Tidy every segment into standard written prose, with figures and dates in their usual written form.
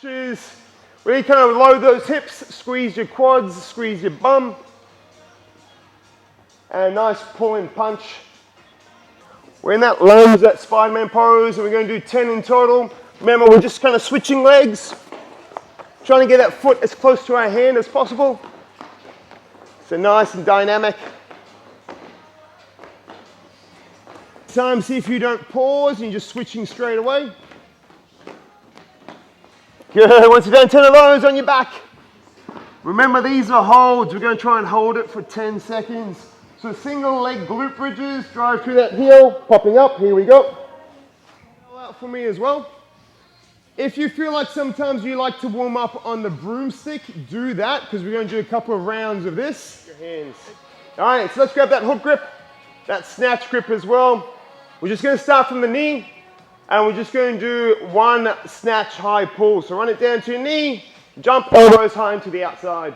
Really kind of load those hips, squeeze your quads, squeeze your bum. And a nice pull and punch. We're in that lunge, that Spider-Man pose, and we're going to do 10 in total. Remember, we're just kind of switching legs, trying to get that foot as close to our hand as possible. So nice and dynamic. Time, see if you don't pause and you're just switching straight away. Good, once you're done, 10 of those on your back. Remember, these are holds. We're going to try and hold it for 10 seconds. So single leg glute bridges, drive through that heel, popping up, here we go. Out for me as well. If you feel like sometimes you like to warm up on the broomstick, do that, because we're going to do a couple of rounds of this. Your hands. All right, so let's grab that hook grip, that snatch grip as well. We're just going to start from the knee. And we're just going to do one snatch high pull. So run it down to your knee, jump elbows high into the outside.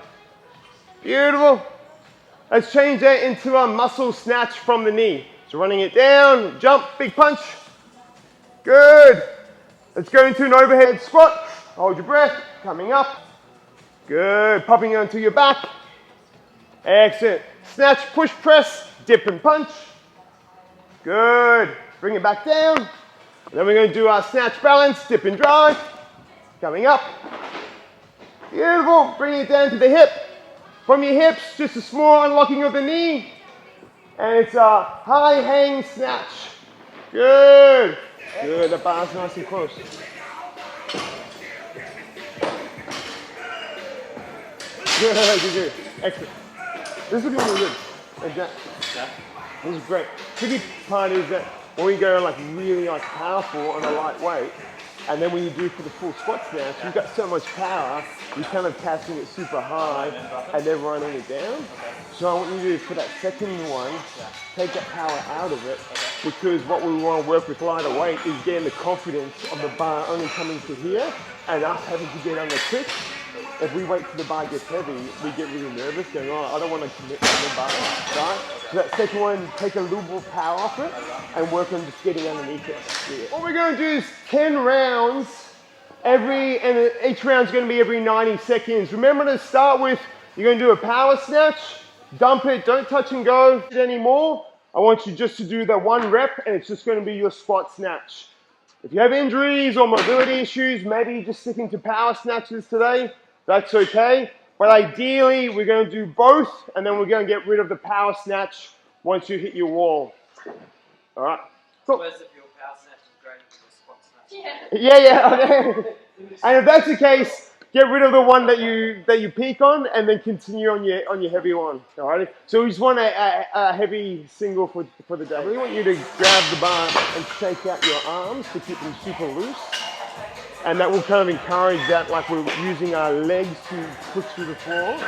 Beautiful. Let's change that into a muscle snatch from the knee. So running it down, jump, big punch. Good. Let's go into an overhead squat. Hold your breath, coming up. Good, popping onto your back. Excellent. Snatch, push, press, dip and punch. Good. Bring it back down. Then we're going to do our snatch balance, dip and drive, coming up. Beautiful, bring it down to the hip. From your hips, just a small unlocking of the knee. And it's a high hang snatch. Good. Good, the bar's nice and close. Good. Excellent. This is looking really good. Like that. Yeah. This is great. Tricky part is that when you go like really like powerful on a lightweight, and then when you do for the full squat snatch, you've got so much power, you're kind of casting it super high and then running it down. So I want you to do for that second one, take that power out of it, because what we want to work with lighter weight is getting the confidence of the bar only coming to here and us having to get on the trick. If we wait till the bar gets heavy, we get really nervous going, oh, I don't want to commit to the bar, right? So that second one, take a little more power off it and work on just getting underneath it. Yeah. What we're going to do is 10 rounds, and each round's going to be every 90 seconds. Remember to start with, you're going to do a power snatch, dump it, don't touch and go anymore. I want you just to do that one rep, and it's just going to be your squat snatch. If you have injuries or mobility issues, maybe you're just sticking to power snatches today. That's okay, but ideally we're going to do both, and then we're going to get rid of the power snatch once you hit your wall. All right. Cool. Whereas if your power snatch is greater than your squat snatch. Yeah. And if that's the case, get rid of the one that you peak on, and then continue on your heavy one. All right. So we just want a heavy single for the day. I really want you to grab the bar and shake out your arms to keep them super loose. And that will kind of encourage that, like we're using our legs to push through the floor,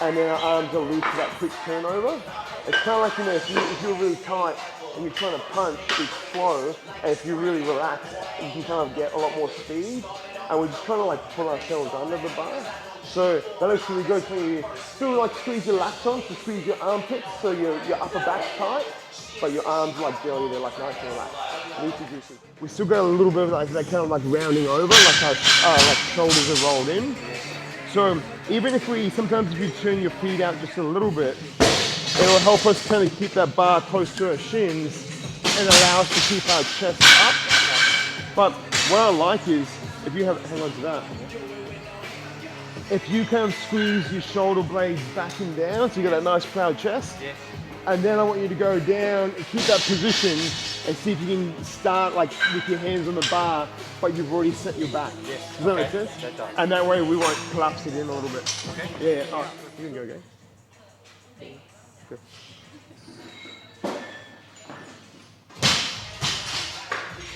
and then our arms are loose for that quick turnover. It's kind of like, you know, if you're really tight and you're trying to punch, it's slow, and if you're really relaxed, you can kind of get a lot more speed. And we're just trying to like pull ourselves under the bar. So that looks really good. So you still like squeeze your lats on, so squeeze your armpits, so your upper back's tight, but your arms like belly, they're like nice and relaxed. We still got a little bit of like that kind of like rounding over, like our like shoulders are rolled in. So even if sometimes if you turn your feet out just a little bit, it'll help us kind of keep that bar close to our shins and allow us to keep our chest up. But what I like is, if you hang on to that, if you kind of squeeze your shoulder blades back and down, so you got that nice proud chest, and then I want you to go down and keep that position and see if you can start like with your hands on the bar, but you've already set your back. Yes. Does that make sense? That does. And that way we won't collapse it in a little bit. Okay. Yeah, all right. You can go again. Good.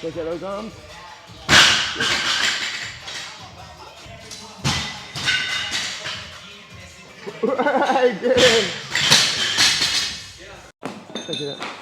Look at those arms. Right, good. Check it out.